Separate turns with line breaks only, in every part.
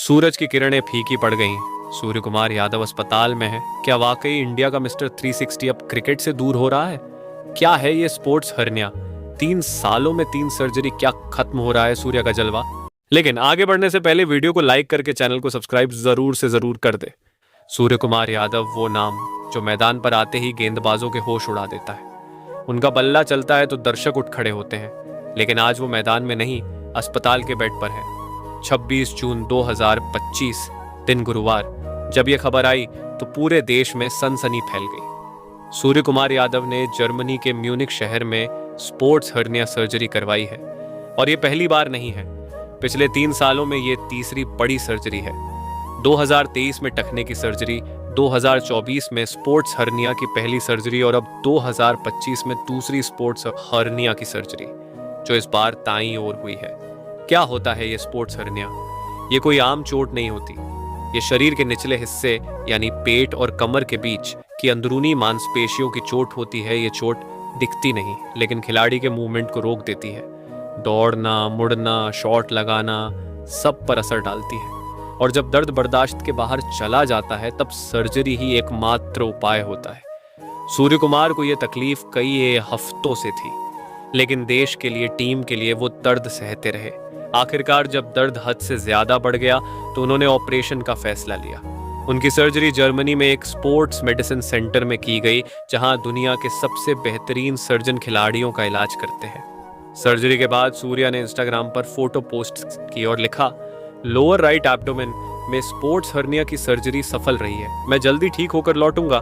सूरज की किरणें फीकी पड़ गईं। सूर्य कुमार यादव अस्पताल में है। क्या वाकई इंडिया का मिस्टर 360 अब क्रिकेट से दूर हो रहा है? क्या है ये स्पोर्ट्स हर्निया? 3 सालों में 3 सर्जरी, क्या खत्म हो रहा है सूर्य का जलवा? लेकिन आगे बढ़ने से पहले वीडियो को लाइक करके चैनल को सब्सक्राइब जरूर से जरूर कर दे। सूर्य कुमार यादव वो नाम जो मैदान पर आते ही गेंदबाजों के होश उड़ा देता है। उनका बल्ला चलता है तो दर्शक उठ खड़े होते हैं, लेकिन आज वो मैदान में नहीं, अस्पताल के बेड पर है। 26 जून 2025 दिन गुरुवार, जब यह खबर आई तो पूरे देश में सनसनी फैल गई। सूर्य कुमार यादव ने जर्मनी के म्यूनिक शहर में स्पोर्ट्स हर्निया सर्जरी करवाई है और ये पहली बार नहीं है। पिछले 3 सालों में ये तीसरी बड़ी सर्जरी है। 2023 में टखने की सर्जरी, 2024 में स्पोर्ट्स हर्निया की पहली सर्जरी और अब 2025 में दूसरी स्पोर्ट्स हर्निया की सर्जरी, जो इस बार दाईं ओर हुई है। क्या होता है ये स्पोर्ट्स हर्निया? ये कोई आम चोट नहीं होती। ये शरीर के निचले हिस्से यानी पेट और कमर के बीच की अंदरूनी मांसपेशियों की चोट होती है। ये चोट दिखती नहीं, लेकिन खिलाड़ी के मूवमेंट को रोक देती है। दौड़ना, मुड़ना, शॉट लगाना, सब पर असर डालती है। और जब दर्द बर्दाश्त के बाहर चला जाता है, तब सर्जरी ही एकमात्र उपाय होता है। सूर्य कुमार को यह तकलीफ कई हफ्तों से थी, लेकिन देश के लिए, टीम के लिए वो दर्द सहते रहे। आखिरकार जब दर्द हद से ज्यादा बढ़ गया तो उन्होंने ऑपरेशन का फैसला लिया। उनकी सर्जरी जर्मनी में एक स्पोर्ट्स मेडिसिन सेंटर में की गई, जहां दुनिया के सबसे बेहतरीन सर्जन खिलाड़ियों का इलाज करते हैं। सर्जरी के बाद सूर्या ने इंस्टाग्राम पर फोटो पोस्ट की और लिखा, लोअर राइट एब्डोमेन में स्पोर्ट्स हर्निया की सर्जरी सफल रही है। मैं जल्दी ठीक होकर लौटूंगा।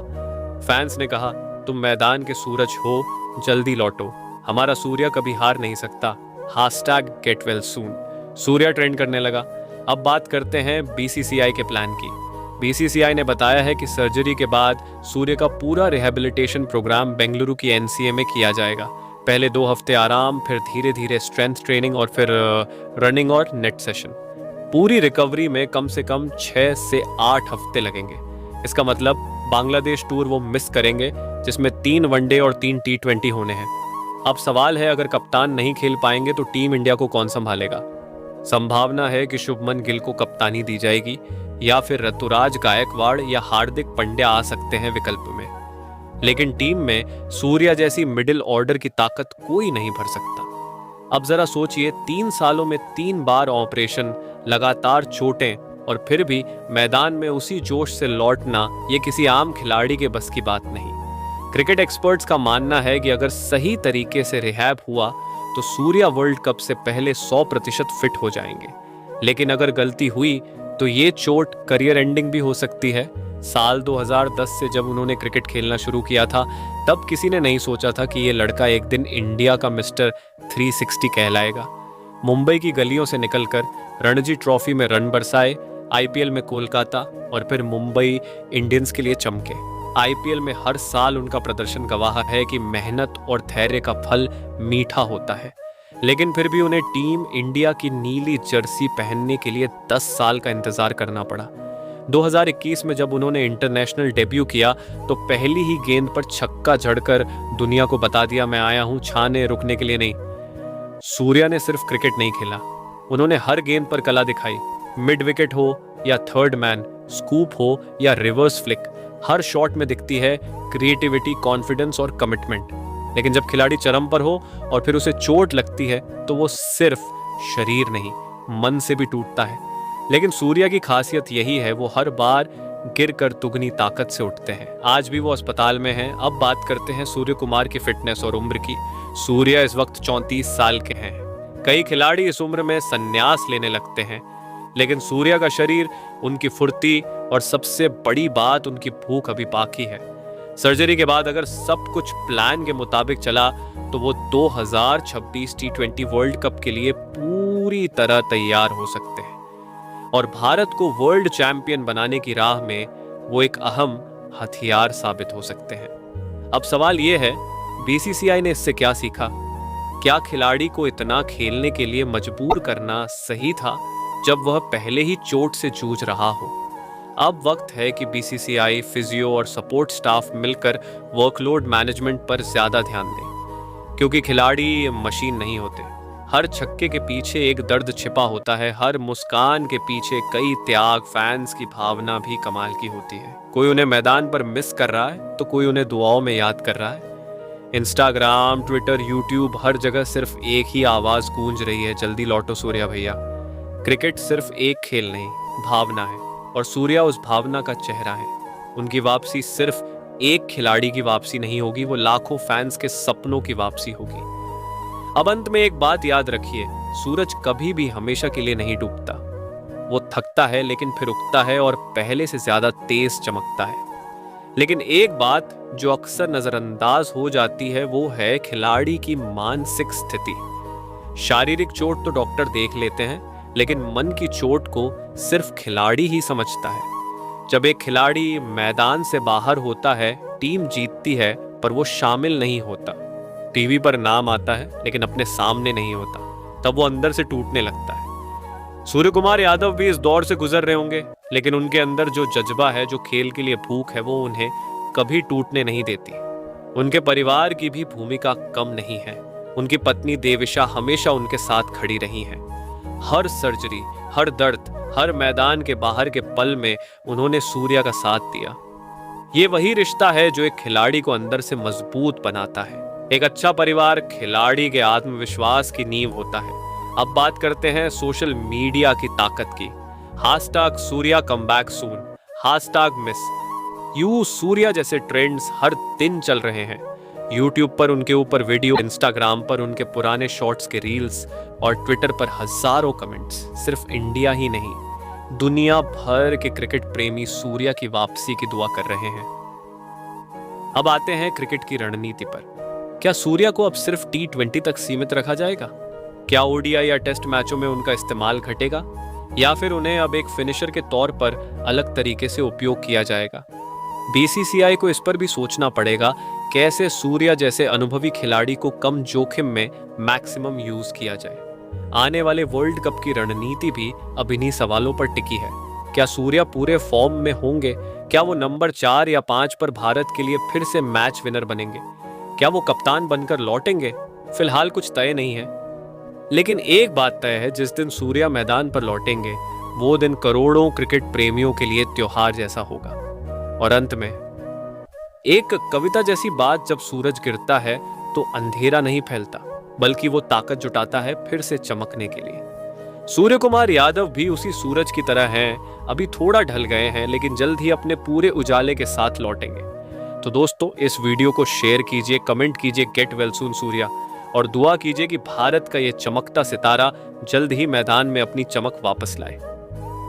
फैंस ने कहा, तुम मैदान के सूरज हो, जल्दी लौटो। हमारा सूर्या कभी हार नहीं सकता। #GetWellSoon। सूर्या ट्रेंड करने लगा। अब बात करते हैं बीसीसीआई के प्लान की। बीसीसीआई ने बताया है कि सर्जरी के बाद सूर्य का पूरा रिहैबिलिटेशन प्रोग्राम बेंगलुरु की एनसीए में किया जाएगा। पहले 2 हफ्ते आराम, फिर धीरे धीरे स्ट्रेंथ ट्रेनिंग और फिर रनिंग और नेट सेशन। पूरी रिकवरी में कम से कम 6 से 8 हफ्ते लगेंगे। इसका मतलब बांग्लादेश टूर वो मिस करेंगे, जिसमें 3 वनडे और 3 T20 होने हैं। अब सवाल है, अगर कप्तान नहीं खेल पाएंगे तो टीम इंडिया को कौन संभालेगा? संभावना है कि शुभमन गिल को कप्तानी दी जाएगी, या फिर ऋतुराज गायकवाड़ या हार्दिक पांड्या आ सकते हैं विकल्प में। लेकिन टीम में सूर्या जैसी मिडिल ऑर्डर की ताकत कोई नहीं भर सकता। अब जरा सोचिए, 3 सालों में 3 बार ऑपरेशन, लगातार चोटें, और फिर भी मैदान में उसी जोश से लौटना, ये किसी आम खिलाड़ी के बस की बात नहीं। क्रिकेट एक्सपर्ट्स का मानना है कि अगर सही तरीके से रिहैब हुआ तो सूर्या वर्ल्ड कप से पहले 100% फिट हो जाएंगे। लेकिन अगर गलती हुई तो ये चोट करियर एंडिंग भी हो सकती है। साल 2010 से जब उन्होंने क्रिकेट खेलना शुरू किया था, तब किसी ने नहीं सोचा था कि ये लड़का एक दिन इंडिया का मिस्टर 360 कहलाएगा। मुंबई की गलियों से निकलकर रणजी ट्रॉफी में रन बरसाए, आईपीएल में कोलकाता और फिर मुंबई इंडियंस के लिए चमके। आईपीएल में हर साल उनका प्रदर्शन गवाह है कि मेहनत और धैर्य का फल मीठा होता है। लेकिन फिर भी उन्हें टीम इंडिया की नीली जर्सी पहनने के लिए 10 साल का इंतजार करना पड़ा। 2021 में जब उन्होंने इंटरनेशनल डेब्यू किया तो पहली ही गेंद पर छक्का जड़कर दुनिया को बता दिया, मैं आया हूं छाने, रुकने के लिए नहीं। सूर्या ने सिर्फ क्रिकेट नहीं खेला, उन्होंने हर गेंद पर कला दिखाई। मिड विकेट हो या थर्ड मैन, स्कूप हो या रिवर्स फ्लिक, हर शॉट में दिखती है क्रिएटिविटी, कॉन्फिडेंस और कमिटमेंट। लेकिन जब खिलाड़ी चरम पर हो और फिर उसे चोट लगती है तो वो सिर्फ शरीर नहीं, मन से भी टूटता है। लेकिन सूर्या की खासियत यही है, वो हर बार गिरकर दुगनी ताकत से उठते हैं। आज भी वो अस्पताल में हैं। अब बात करते हैं सूर्य कुमार की फिटनेस और उम्र की। सूर्या इस वक्त 34 साल के हैं। कई खिलाड़ी इस उम्र में संन्यास लेने लगते हैं, लेकिन सूर्या का शरीर, उनकी फुर्ती और सबसे बड़ी बात, उनकी भूख अभी बाकी है। सर्जरी के बाद अगर सब कुछ प्लान के मुताबिक चला तो वो 2026 T20 वर्ल्ड कप के लिए पूरी तरह तैयार हो सकते हैं और भारत को वर्ल्ड चैंपियन बनाने की राह में वो एक अहम हथियार साबित हो सकते हैं। अब सवाल ये है, बीसीसीआई ने इससे क्या सीखा? क्या खिलाड़ी को इतना खेलने के लिए मजबूर करना सही था जब वह पहले ही चोट से जूझ रहा हो? अब वक्त है कि बीसीसीआई, फिजियो और सपोर्ट स्टाफ मिलकर वर्कलोड मैनेजमेंट पर ज्यादा ध्यान दें, क्योंकि खिलाड़ी मशीन नहीं होते। हर छक्के के पीछे एक दर्द छिपा होता है, हर मुस्कान के पीछे कई त्याग। फैंस की भावना भी कमाल की होती है। कोई उन्हें मैदान पर मिस कर रहा है तो कोई उन्हें दुआओं में याद कर रहा है। इंस्टाग्राम, ट्विटर, यूट्यूब, हर जगह सिर्फ एक ही आवाज गूंज रही है, जल्दी लौटो सूर्या भैया। क्रिकेट सिर्फ एक खेल नहीं, भावना है, और सूर्या उस भावना का चेहरा है। उनकी वापसी सिर्फ एक खिलाड़ी की वापसी नहीं होगी, वो लाखों फैंस के सपनों की वापसी होगी। अब अंत में एक बात याद रखिए, सूरज कभी भी हमेशा के लिए नहीं डूबता। वो थकता है लेकिन फिर उगता है और पहले से ज्यादा तेज चमकता है। लेकिन एक बात जो अक्सर नजरअंदाज हो जाती है वो है खिलाड़ी की मानसिक स्थिति। शारीरिक चोट तो डॉक्टर देख लेते हैं, लेकिन मन की चोट को सिर्फ खिलाड़ी ही समझता है। जब एक खिलाड़ी मैदान से बाहर होता है, टीम जीतती है पर वो शामिल नहीं होता। टीवी पर नाम आता है लेकिन अपने सामने नहीं होता, तब वो अंदर से टूटने लगता है। सूर्य कुमार यादव भी इस दौर से गुजर रहे होंगे, लेकिन उनके अंदर जो जज्बा है, जो खेल के लिए भूख है, वो उन्हें कभी टूटने नहीं देती। उनके परिवार की भी भूमिका कम नहीं है। उनकी पत्नी देविशा हमेशा उनके साथ खड़ी रही हैं। हर सर्जरी, हर दर्द, हर मैदान के बाहर के पल में उन्होंने सूर्या का साथ दिया। ये वही रिश्ता है जो एक खिलाड़ी को अंदर से मजबूत बनाता है। एक अच्छा परिवार खिलाड़ी के आत्मविश्वास की नींव होता है। अब बात करते हैं सोशल मीडिया की ताकत की। Hashtag Surya comeback soon, hashtag miss you Surya जैसे ट्रेंड्स हर दिन चल रहे हैं। यूट्यूब पर उनके ऊपर वीडियो, इंस्टाग्राम पर उनके पुराने शॉर्ट्स के रील्स और ट्विटर पर हजारों कमेंट्स। सिर्फ इंडिया ही नहीं, दुनिया भर के क्रिकेट प्रेमी सूर्या की वापसी की दुआ कर रहे हैं। अब आते हैं क्रिकेट की रणनीति पर। क्या सूर्या को अब सिर्फ T20 तक सीमित रखा जाएगा? क्या ओडीआई या टेस्ट मैचों में उनका इस्तेमाल घटेगा, या फिर उन्हें अब एक फिनिशर के तौर पर अलग तरीके से उपयोग किया जाएगा? बीसीसीआई को इस पर भी सोचना पड़ेगा, कैसे सूर्या जैसे अनुभवी खिलाड़ी को कम जोखिम में मैक्सिमम यूज किया जाए। आने वाले वर्ल्ड कप की रणनीति भी अब इन्हीं सवालों पर टिकी है। क्या सूर्या पूरे फॉर्म में होंगे? क्या वो नंबर 4 या 5 पर भारत के लिए फिर से मैच विनर बनेंगे? क्या वो कप्तान बनकर लौटेंगे? फिलहाल कुछ तय नहीं है, लेकिन एक बात तय है, जिस दिन सूर्या मैदान पर लौटेंगे वो दिन करोड़ों क्रिकेट प्रेमियों के लिए त्योहार जैसा होगा। और अंत में एक कविता जैसी बात, जब सूरज गिरता है तो अंधेरा नहीं फैलता, बल्कि वो ताकत जुटाता है फिर से चमकने के लिए। सूर्य कुमार यादव भी उसी सूरज की तरह हैं, अभी थोड़ा ढल गए हैं, लेकिन जल्द ही अपने पूरे उजाले के साथ लौटेंगे। तो दोस्तों, इस वीडियो को शेयर कीजिए, कमेंट कीजिए गेट वेल सून सूर्या, और दुआ कीजिए कि भारत का ये चमकता सितारा जल्द ही मैदान में अपनी चमक वापस लाए।